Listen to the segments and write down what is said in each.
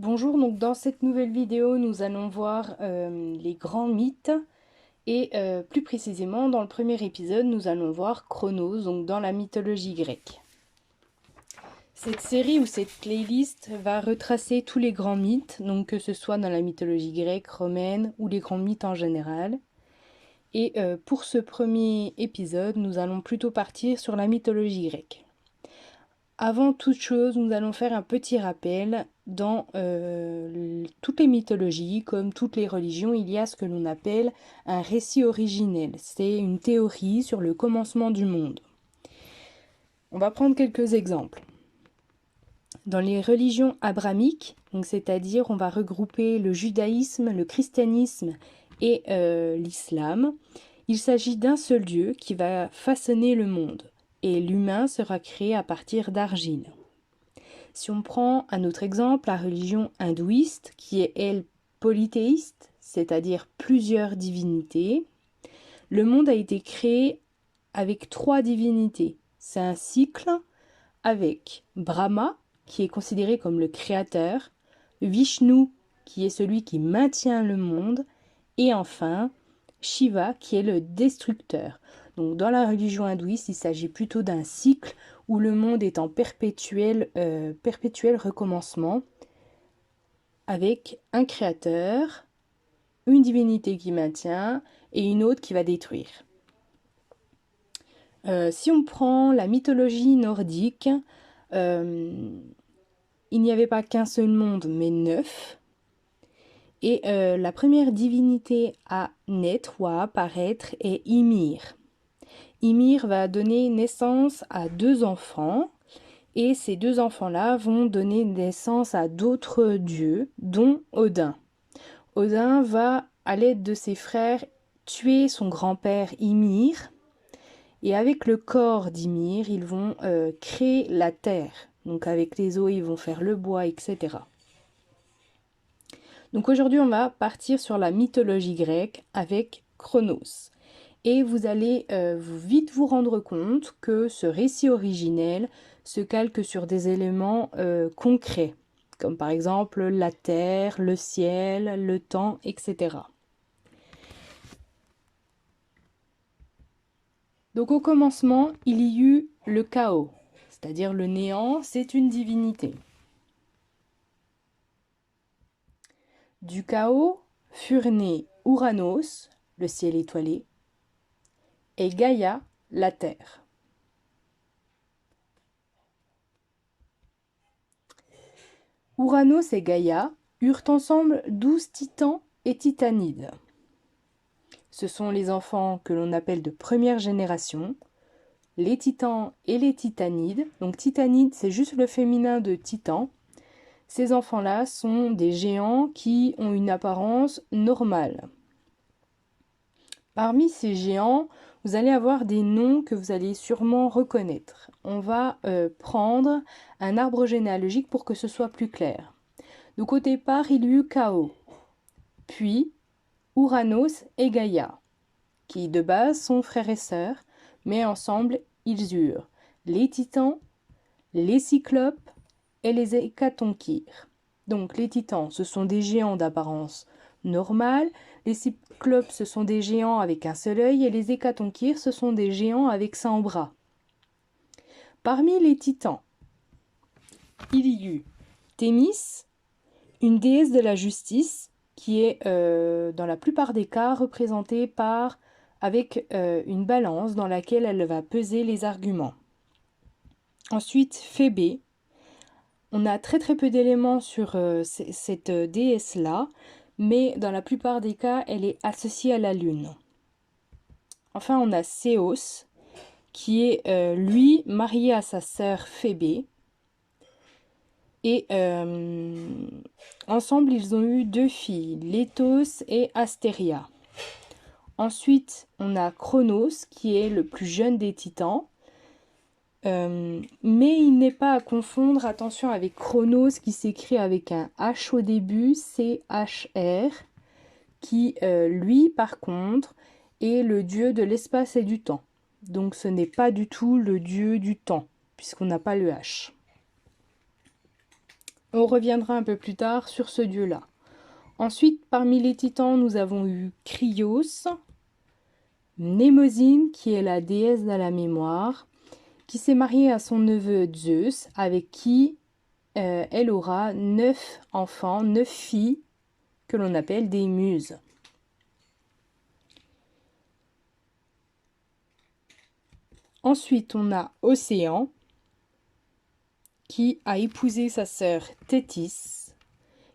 Bonjour, donc dans cette nouvelle vidéo, nous allons voir les grands mythes et plus précisément dans le premier épisode, nous allons voir Chronos, donc dans la mythologie grecque. Cette série ou cette playlist va retracer tous les grands mythes, donc que ce soit dans la mythologie grecque, romaine ou les grands mythes en général. Et pour ce premier épisode, nous allons plutôt partir sur la mythologie grecque. Avant toute chose, nous allons faire un petit rappel. Dans toutes les mythologies, comme toutes les religions, il y a ce que l'on appelle un récit originel. C'est une théorie sur le commencement du monde. On va prendre quelques exemples. Dans les religions abrahamiques, c'est-à-dire on va regrouper le judaïsme, le christianisme et l'islam, il s'agit d'un seul Dieu qui va façonner le monde. Et l'humain sera créé à partir d'argile. Si on prend un autre exemple, la religion hindouiste, qui est, elle, polythéiste, c'est-à-dire plusieurs divinités, le monde a été créé avec 3 divinités. C'est un cycle avec Brahma, qui est considéré comme le créateur, Vishnu, qui est celui qui maintient le monde, et enfin Shiva, qui est le destructeur. Donc dans la religion hindouiste, il s'agit plutôt d'un cycle où le monde est en perpétuel recommencement avec un créateur, une divinité qui maintient et une autre qui va détruire. Si on prend la mythologie nordique, il n'y avait pas qu'un seul monde, mais 9. Et la première divinité à naître ou à apparaître est Ymir. Ymir va donner naissance à 2 enfants, et ces 2 enfants-là vont donner naissance à d'autres dieux, dont Odin. Odin va, à l'aide de ses frères, tuer son grand-père Ymir, et avec le corps d'Ymir, ils vont créer la terre. Donc avec les os, ils vont faire le bois, etc. Donc aujourd'hui, on va partir sur la mythologie grecque avec Chronos. Et vous allez vite vous rendre compte que ce récit originel se calque sur des éléments concrets, comme par exemple la terre, le ciel, le temps, etc. Donc au commencement, il y eut le chaos, c'est-à-dire le néant, c'est une divinité. Du chaos furent nés Ouranos, le ciel étoilé, et Gaïa, la terre. Ouranos et Gaïa eurent ensemble 12 titans et titanides. Ce sont les enfants que l'on appelle de première génération, les titans et les titanides. Donc titanides, c'est juste le féminin de titan. Ces enfants-là sont des géants qui ont une apparence normale. Parmi ces géants, vous allez avoir des noms que vous allez sûrement reconnaître. On va prendre un arbre généalogique pour que ce soit plus clair. Donc au départ, il y eut Chaos, puis Ouranos et Gaïa, qui de base sont frères et sœurs, mais ensemble ils eurent les titans, les cyclopes et les hécatonchires. Donc les titans, ce sont des géants d'apparence normale, les cyclopes, ce sont des géants avec un seul œil, et les hécatonchires, ce sont des géants avec 100 bras. Parmi les titans, il y eut Thémis, une déesse de la justice, qui est dans la plupart des cas représentée avec une balance dans laquelle elle va peser les arguments. Ensuite, Phébé. On a très très peu d'éléments sur cette déesse-là, mais dans la plupart des cas, elle est associée à la lune. Enfin, on a Céos, qui est lui marié à sa sœur Phébé. Et ensemble, ils ont eu 2 filles, Létos et Astéria. Ensuite, on a Chronos, qui est le plus jeune des titans. Mais il n'est pas à confondre, attention, avec Chronos, qui s'écrit avec un H au début, C-H-R, qui, lui, par contre, est le dieu de l'espace et du temps. Donc ce n'est pas du tout le dieu du temps, puisqu'on n'a pas le H. On reviendra un peu plus tard sur ce dieu-là. Ensuite, parmi les titans, nous avons eu Krios, Mnémosyne, qui est la déesse de la mémoire, qui s'est mariée à son neveu Zeus, avec qui elle aura 9 enfants, 9 filles, que l'on appelle des muses. Ensuite, on a Océan, qui a épousé sa sœur Thétis,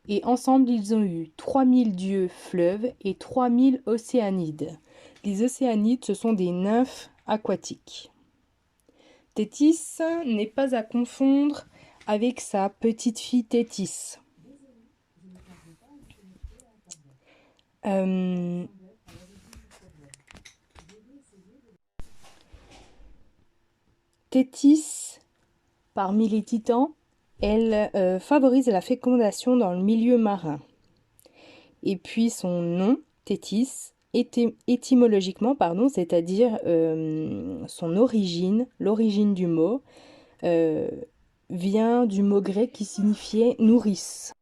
et ensemble, ils ont eu 3000 dieux fleuves et 3000 océanides. Les océanides, ce sont des nymphes aquatiques. Thétis n'est pas à confondre avec sa petite fille Thétis. Thétis, parmi les titans, elle favorise la fécondation dans le milieu marin. Et puis son nom, Thétis, étymologiquement, c'est-à-dire son origine, l'origine du mot, vient du mot grec qui signifiait nourrice.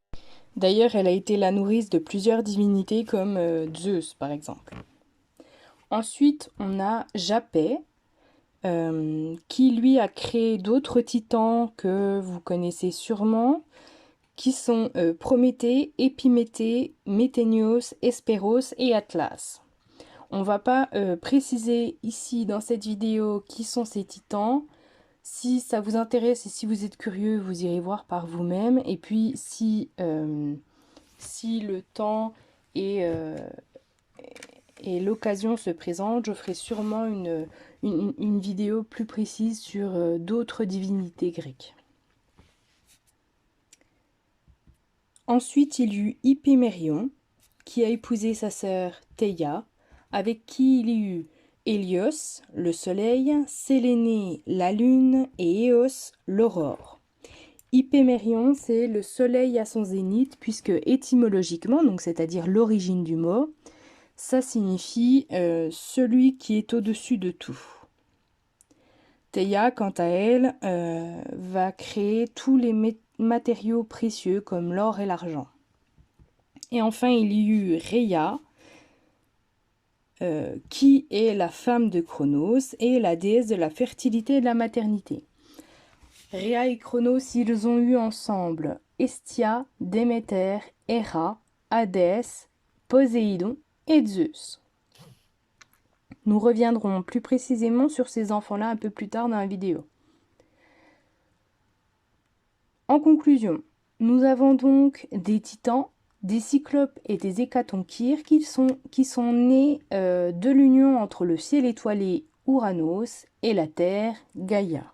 D'ailleurs, elle a été la nourrice de plusieurs divinités comme Zeus, par exemple. Ensuite, on a Japet, qui lui a créé d'autres titans que vous connaissez sûrement, qui sont Prométhée, Épiméthée, Méténios, Hespéros et Atlas. On ne va pas préciser ici dans cette vidéo qui sont ces titans. Si ça vous intéresse et si vous êtes curieux, vous irez voir par vous-même. Et puis si le temps et l'occasion se présente, je ferai sûrement une vidéo plus précise sur d'autres divinités grecques. Ensuite, il y eut Hypémérion, qui a épousé sa sœur Théia, avec qui il y eut Hélios, le soleil, Sélénée, la lune, et Éos, l'aurore. Hypémérion, c'est le soleil à son zénith, puisque étymologiquement, donc c'est-à-dire l'origine du mot, ça signifie celui qui est au-dessus de tout. Théia, quant à elle, va créer tous les matériaux précieux comme l'or et l'argent. Et enfin, il y eut Rhéia, qui est la femme de Cronos et la déesse de la fertilité et de la maternité. Rhéa et Cronos, ils ont eu ensemble Hestia, Déméter, Héra, Hadès, Poséidon et Zeus. Nous reviendrons plus précisément sur ces enfants-là un peu plus tard dans la vidéo. En conclusion, nous avons donc des titans, des cyclopes et des hécatonchires qui sont nés de l'union entre le ciel étoilé Ouranos et la terre Gaïa.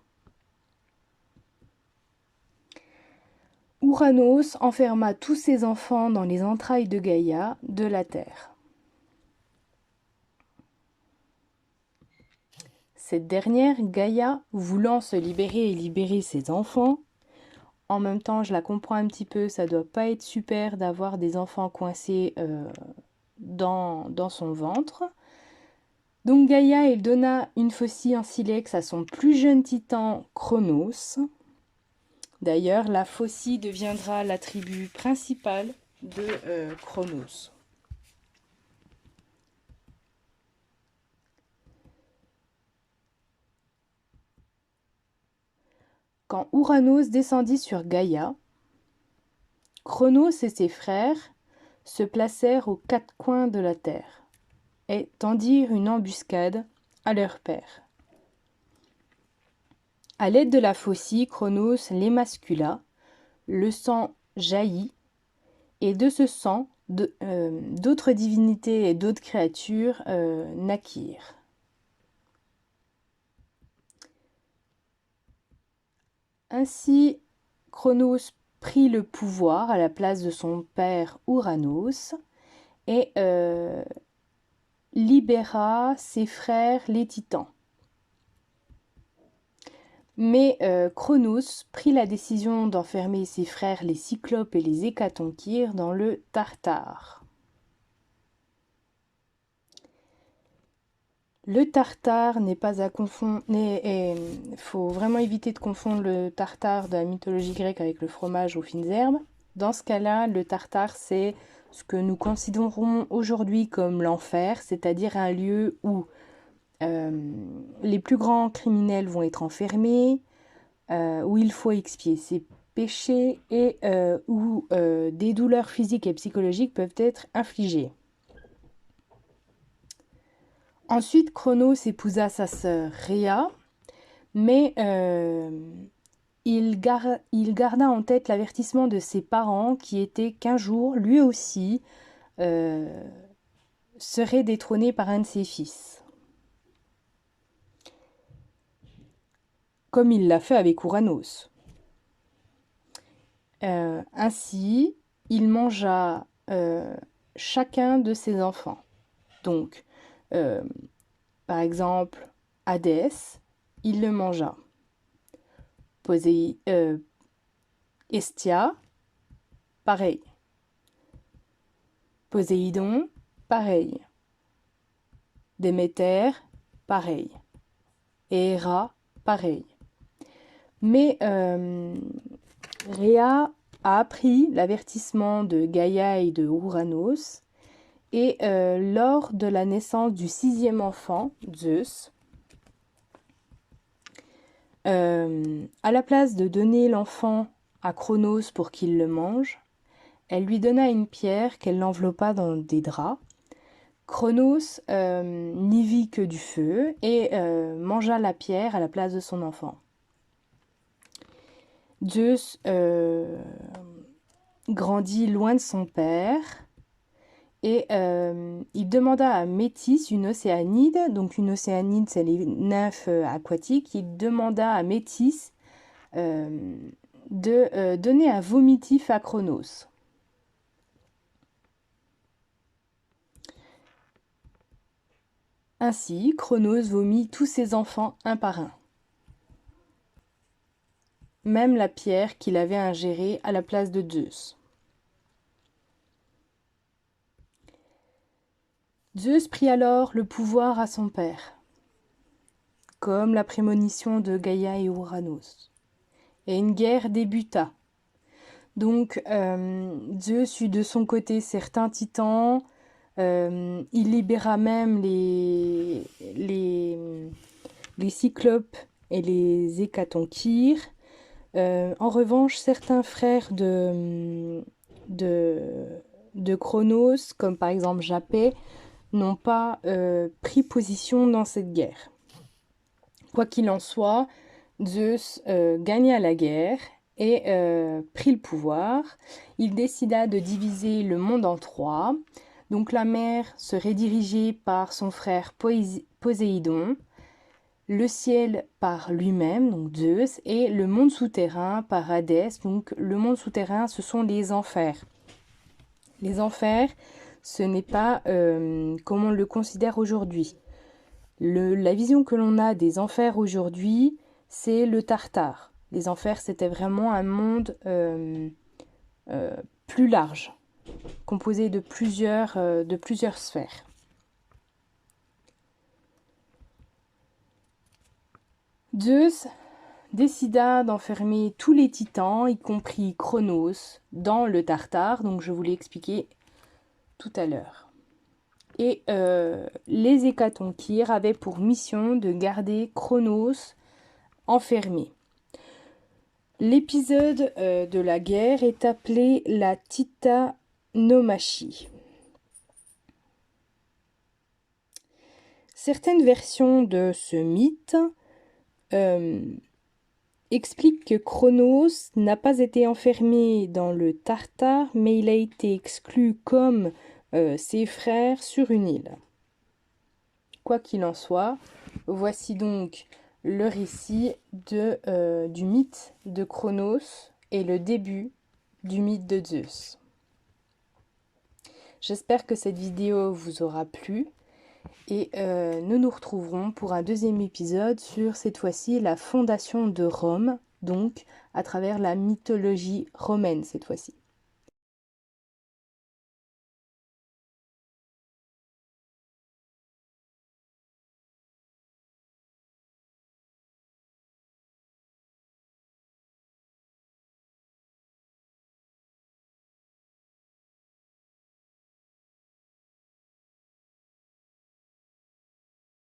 Ouranos enferma tous ses enfants dans les entrailles de Gaïa, de la terre. Cette dernière, Gaïa, voulant se libérer et libérer ses enfants, en même temps, je la comprends un petit peu, ça doit pas être super d'avoir des enfants coincés dans son ventre. Donc Gaïa, elle donna une faucille en silex à son plus jeune titan Cronos. D'ailleurs, la faucille deviendra l'attribut principal de Cronos. Quand Ouranos descendit sur Gaïa, Cronos et ses frères se placèrent aux quatre coins de la terre et tendirent une embuscade à leur père. À l'aide de la faucille, Cronos l'émascula, le sang jaillit, et de ce sang, d'autres divinités et d'autres créatures naquirent. Ainsi, Cronos prit le pouvoir à la place de son père Ouranos et libéra ses frères les titans. Mais Cronos prit la décision d'enfermer ses frères les cyclopes et les hécatonchires dans le Tartare. Le tartare n'est pas à confondre, il faut vraiment éviter de confondre le tartare de la mythologie grecque avec le fromage aux fines herbes. Dans ce cas-là, le tartare, c'est ce que nous considérons aujourd'hui comme l'enfer, c'est-à-dire un lieu où les plus grands criminels vont être enfermés, où il faut expier ses péchés et où des douleurs physiques et psychologiques peuvent être infligées. Ensuite, Cronos épousa sa sœur Rhea, mais il garda en tête l'avertissement de ses parents qui était qu'un jour, lui aussi, serait détrôné par un de ses fils. Comme il l'a fait avec Ouranos. Ainsi, il mangea chacun de ses enfants. Donc, par exemple, Hadès, il le mangea. Hestia, pareil. Poséidon, pareil. Déméter, pareil. Et Héra, pareil. Mais Rhea a appris l'avertissement de Gaïa et de Ouranos, et lors de la naissance du 6e enfant, Zeus, à la place de donner l'enfant à Cronos pour qu'il le mange, elle lui donna une pierre qu'elle l'enveloppa dans des draps. Cronos n'y vit que du feu et mangea la pierre à la place de son enfant. Zeus grandit loin de son père et il demanda à Métis, une océanide, donc une océanide c'est les nymphes aquatiques, il demanda à Métis de donner un vomitif à Cronos. Ainsi, Cronos vomit tous ses enfants un par un. Même la pierre qu'il avait ingérée à la place de Zeus. Zeus prit alors le pouvoir à son père, comme la prémonition de Gaïa et Ouranos. Et une guerre débuta. Donc Zeus eut de son côté certains titans, il libéra même les cyclopes et les hécatonchires. En revanche, certains frères de Cronos, comme par exemple Japet, n'ont pas pris position dans cette guerre. Quoi qu'il en soit, Zeus gagna la guerre et prit le pouvoir. Il décida de diviser le monde en 3. Donc la mer serait dirigée par son frère Poséidon, le ciel par lui-même, donc Zeus, et le monde souterrain par Hadès. Donc le monde souterrain, ce sont les enfers. Les enfers, ce n'est pas comme on le considère aujourd'hui. La vision que l'on a des enfers aujourd'hui, c'est le Tartare. Les enfers, c'était vraiment un monde plus large, composé de plusieurs sphères. Zeus décida d'enfermer tous les titans, y compris Cronos, dans le Tartare, donc je vous l'ai expliqué tout à l'heure. Et les hécatonchires avaient pour mission de garder Cronos enfermé. L'épisode de la guerre est appelé la titanomachie. Certaines versions de ce mythe expliquent que Cronos n'a pas été enfermé dans le Tartare, mais il a été exclu comme ses frères sur une île. Quoi qu'il en soit, voici donc le récit du mythe de Cronos et le début du mythe de Zeus. J'espère que cette vidéo vous aura plu et nous nous retrouverons pour un deuxième épisode sur cette fois-ci la fondation de Rome, donc à travers la mythologie romaine cette fois-ci.